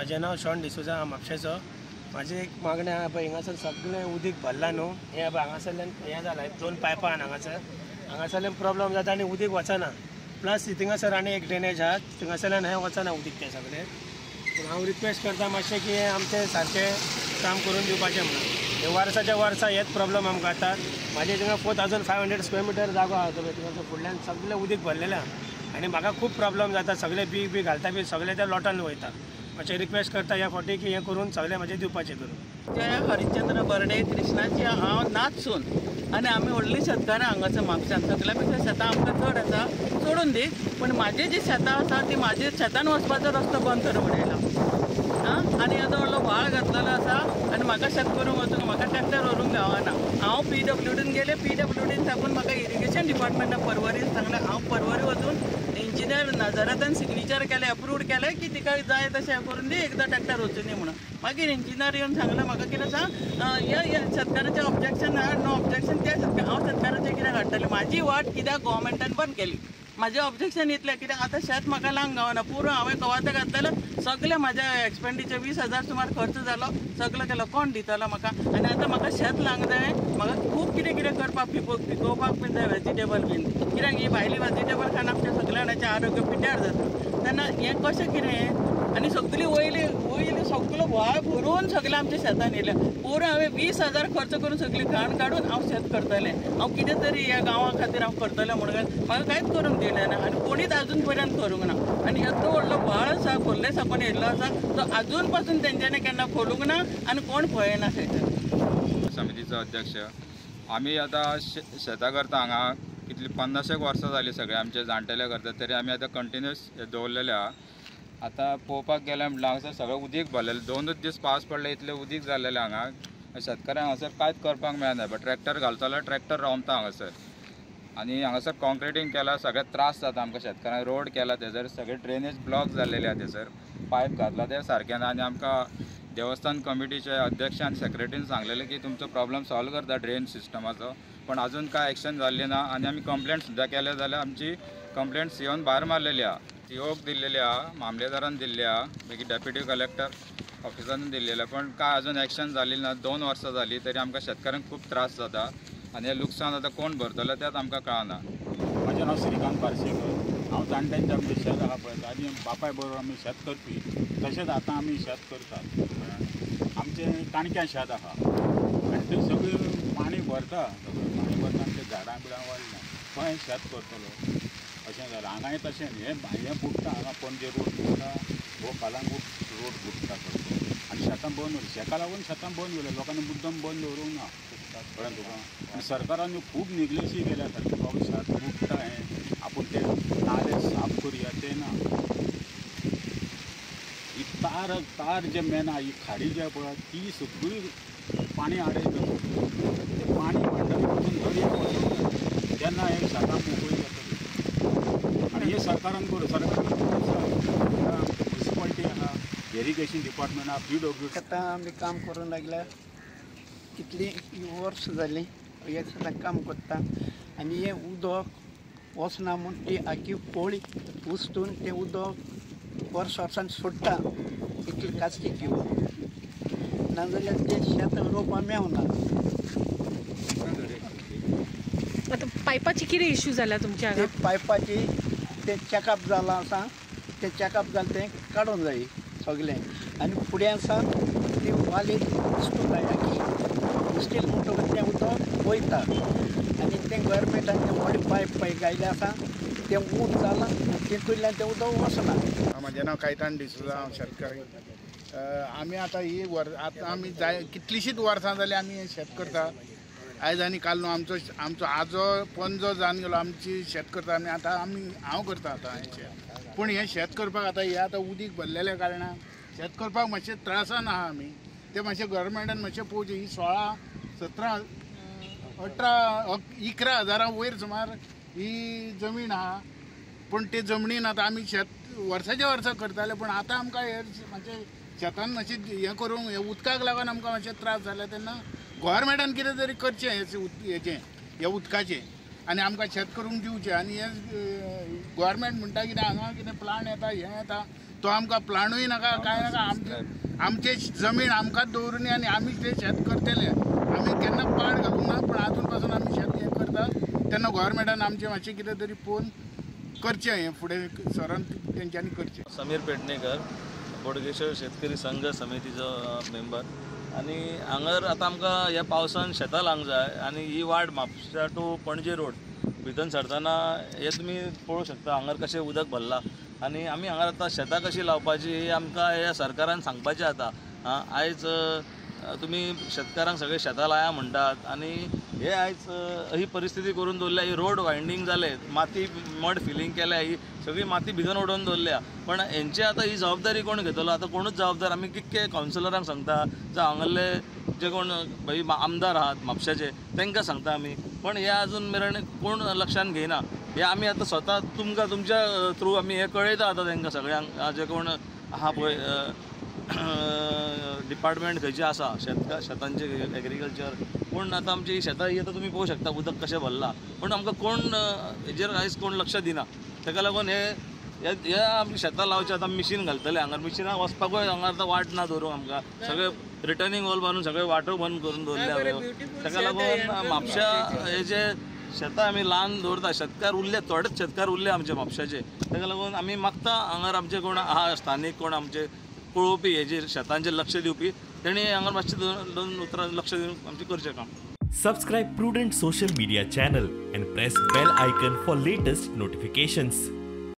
माझे नाव शॉन डिसोजा म्हापशेचो। माझी एक मागणी आहे पळय, हिंगासर सगळें उदीक भरला न्हू, हें पळय हांगासरल्यान हें जालां, 2 पायपां आहात हांगासरल्यान प्रॉब्लेम जाता आनी उदीक वचना। प्लस थिंगासर आनी एक ड्रेनेज आहा, थिंगासरल्यान हें वचना उदीक तें सगळें। पूण हांव रिक्वेस्ट करता मातशें की हें आमचें सारकें काम करून दिवपाचें म्हणून। हे वर्साच्या वर्सा हेच प्रॉब्लेम आमकां जाता। म्हाजे थिंगा 4500 स्क्वेअर मिटर जागो आहा तो थिंगासर फुडल्यान सगळें उदीक भरलेलें आहा आनी म्हाका खूब प्रॉब्लेम जाता। सगळे बी घालता बी सगळे त्या लॉटान वयता। मातशें रिक्वेस्ट करता ह्या फावटी की हें करून सगळें म्हाजें दिवपाचें करून। जय हरिश्चंद्र बर्डे कृष्णाची हांव नाचसून आनी आमी व्हडलीं शेतकारां हांगासर म्हापशान सगळ्या पेक्षा शेतां आमकां चड आसा सोडून दी, पूण म्हाजी जी शेतां आसा ती म्हाजे शेतान वचपाचो रस्तो बंद कर म्हणयला आनी येदो व्हडलो व्हाळ घातलेलो आसा आनी म्हाका शेत करूंक वचूंक म्हाका ट्रॅक्टर व्हरूंक गावना। हांव PWDन गेले, PWDन साकून म्हाका इरिगेशन डिपार्टमेंटान परवरीन सांगलें, हांव परवरी वचून इंजिनियर नजरातान सिग्नेचर केलें, अप्रूव्ड केलें की तिका जाय तशें करून दी, एकदां ट्रॅक्टर वचून दी म्हणून। मागीर इंजिनियर येवन सांगलें म्हाका कितें सांग, हे शेतकाराचें ऑब्जेक्शन नो ऑब्जेक्शन त्या हांव शेतकाराचें कित्याक हाडटलें, म्हाजी वाट कित्याक गोवोरमेंटान बंद केली। म्हाजें ऑब्जेक्शन इतलें कित्याक आतां शेत म्हाका लावंक गावना, पुरो हांवें कवाथो घातलेलो, सगळें म्हाज्या एक्सपेंडिचर 20,000 सुमार खर्च जालो, सगळें केलो, कोण दितलो म्हाका। आनी आतां म्हाका शेत लावंक जाय, म्हाका खूब कितें कितें करपाक पिकोवपाक बीन जाय, वेजिटेबल बीन, कित्याक ही भायली वेजिटेबल खावन आमच्या सगळ्या जाणांचें आरोग्य पिड्ड्यार जाता। तेन्ना हें कशें कितें आनी सगळीं वयली सगळो व्हाळ भरून सगळें आमच्या शेतान येयलें, पुरो हांवें 20,000 खर्च करून सगळी घाण काडून हांव शेत करतलें, हांव कितें तरी ह्या गांवा खातीर हांव करतलें म्हणून म्हाका कांयच करूंक दिलें ना आनी कोणीच अजून पर्यंत करूंक ना। आनी येदो व्हडलो व्हाळ आसा खोर्ले साकून येयल्लो आसा तो अजून पासून तेंच्यांनी केन्ना खोलूंक ना आनी कोण पळयना थंयसर। समितीचो अध्यक्ष आमी आतां शेतां करता हांगा कितली 50 वर्सां जालीं, सगळे आमचे जाणटेले करता तरी आमी आतां कंटिन्यूस दवरलेले आहा। आतां पळोवपाक गेल्यार म्हटल्यार हांगासर सगळें उदीक भरलेलें, 2 दीस पावस पडले इतलें उदीक जाल्लेलें हांगा, शेतकाऱ्यांक हांगासर कांयच करपाक मेळना। बट ट्रॅक्टर घालता जाल्यार ट्रॅक्टर रोमता हांगासर आनी हांगासर कॉन्क्रिटींग केलां, सगळे त्रास जाता आमकां शेतकारांक। रोड केला तेजर सगळे ड्रेनेज ब्लॉक जाल्लेले आहा, तेजर पायप घातला ते सारकें ना आनी आमकां देवस्थान कमिटीचे अध्यक्ष आनी सेक्रेटरीन सांगलेलें की तुमचो प्रॉब्लेम सॉल्व करता ड्रेन सिस्टमाचो, पण अजून कांय एक्शन जाल्ली ना। आनी आमी कंप्लेंट सुद्दां केले जाल्यार आमची कंप्लेंट्स येवन भायर मारलेली आहा, सीओक दिल्लेली आहा, मामलेदारान दिल्ली आहा, मागीर डेप्युटी कलेक्टर ऑफिसांनी दिल्लेलें, पण कांय अजून एक्शन जाल्ली ना। 2 वर्सां जालीं तरी आमकां शेतकाऱ्यांक खूब त्रास जाता आनी हें लुकसाण आतां कोण भरतलो तेंच आमकां कळना। म्हजें नांव श्रीकांत पार्सेकर, हांव जाणट्यांचें आमचें शेत आहा पळय आनी बापाय बरोबर आमी शेत करपी, तशेंच आतां आमी शेत करतात। आमचें काणक्यां शेत आहा आनी थंय सगळें पाणी भरता, आनी ते झाडां बिडां वाडना, खंय शेत करतलो अशें जालें। हांगाय तशें हें बुडटा, हांगा पणजे रोड बुडटा, हो कलंगूट रोड बुडटा आनी शेतां बंद उरलीं, शेका लागून शेतां बंद उरलें, लोकांनी मुद्दम बंद दवरूंक ना कळ्ळें तुका। आनी सरकारान खूब निग्लेसी केल्या सारकें, बाबा शेत बुडटा हें आपूण ते नाले साफ करुया तें ना। ही तार जे मेना ही खाडी जे पळय ती सगळी पाणी आडयता, तें पाणी म्हणटरी वचून दर्या वचून तेन्ना हे शेतां मोकळी जातली। आनी हे सरकारान करूं, सरकार म्युनिसिपालिटी आहा, इरिगेशन डिपार्टमेंट आहा, PWD आतां आमी काम करूंक लागल्या, कितलीं वर्स जालीं एक सदां काम करता आनी हें उदक वचना म्हूण ती आखी पोळी उस्तून तें उदक वर्सान सोडटा, इतली कास्ती घेवन नाजाल्यार तें शेत रोवपाक मेळना। आतां पायपाची कितें इश्यू जाला तुमच्या ते पायपाची तें चॅकअप जालां आसा, तें चॅकअप जालें तें काडूंक जाय सगलें आनी फुडें आसा ती वाली उस्तूंक जाय आखी उस्टील म्हणटकच तें उदक वयता आनी तें गव्हर्मेंटान तें व्हडले पायप घायले आसा तें उंच जालां, तेतूंतल्यान तें उदक वचना। म्हजें नांव कायतान डिसोजा, हांव शेतकार। आमी आतां ही आतां आमी जाय कितलींशींच वर्सां जालीं आमी हें शेत करता। आयज आनी काल न्हू आमचो आजो पणजो जावन गेलो आमची शेत करता आमी आतां हांव करता आतां हें शेत। पूण हें शेत करपाक आतां हें आतां उदीक भरलेल्या कारणान शेत करपाक मातशें त्रासान आहा आमी, तें मातशें गव्हर्मेंटान मातशें पळोवचें। ही 16, 17, 18, 11,000 वयर सुमार ही जमीन आहा, पूण ते जमनीन आतां आमी शेत वर्साच्या वर्सा करताले, पूण आतां आमकां हे मातशें शेतान मातशें हें करूंक हे उदकाक लागून आमकां मातशें त्रास जाले, तेन्ना गव्हर्मेंटान कितें तरी करचें हेचें हे उदकाचें आनी आमकां शेत करूंक दिवचें। आनी हे गव्हर्मेंट म्हणटा कितें हांगा कितें प्लान येता हें येता तो आमकां प्लानूय नाका काय नाका आमचे जमीन आमकांच दवरून आनी आमी ते शेत करतले आमी केन्ना पाड घालूंक ना पण आजून पासून आमी शेत हें करता तेन्ना गोव्हर्मेंटान आमचें मातशें कितें तरी पळोवन करचें हें फुडें सरान तेंच्यांनी करचें. समीर पेडणेकर बोडगेश्वर शेतकरी संघ समितीचो मेंबर आनी हांगर आतां आमकां ह्या पावसान शेतां लावंक जाय आनी ही वाट म्हापशा टू पणजे रोड भितर सरतना हे तुमी पळोवंक शकता हांगर कशें उदक भरलां आनी आमी हांगा आतां शेतां कशीं लावपाची ही आमकां ह्या सरकारान सांगपाचें आतां. आयज तुमी शेतकारांक सगळे शेतां लाया म्हणटात आनी हे आयज ही परिस्थिती करून दवरल्या. ही रोड वायंडींग जाले, माती मड फिलींग केल्या, ही सगळी माती भितर उडोवन दवरल्या. पण हेंची आतां ही जबाबदारी कोण घेतलो? आतां कोणूच जबाबदार. आमी कितके कावन्सिलरांक सांगता जावं हांगाले जे कोण आमदार आहात म्हापशाचे तांकां सांगता आमी, पण हे अजून मेरेन कोण लक्षान घेयना. हे आमी आतां स्वता तुमच्या थ्रू आमी हे कळयता आतां तांकां सगळ्यांक जे कोण आहा पळय डिपार्टमेंट खंयचे आसा शेतांचे एग्रीकल्चर. पूण आतां आमची शेतां ही आतां तुमी पळोवंक शकता उदक कशें भरलां, पण आमकां कोण हेजेर आयज कोण लक्ष दिना. ताका लागून हे आमची शेतां लावचे आतां मिशीन घालतले हांगा. मिशिनाक वचपाकूय हांगा आतां वाट ना दवरूंक आमकां. सगळे रिटर्निंग वॉल बांदून सगळे वाटो बंद करून दवरल्या. ताका लागून म्हापशा हे जे शेतां आमी ल्हान दवरता, शेतकार उरले, थोडेच शेतकार उरले आमचे म्हापशाचे. ताका लागून आमी मागता हांगा आमचे कोण आहा स्थानीक कोण आमचे पळोवपी हेजेर शेतांचेर लक्ष दिवपी तेणी हांगा मातशें दोन उतरां लक्ष दिवन आमचें करचें काम. Subscribe Prudent social media channel and press bell icon for latest notifications.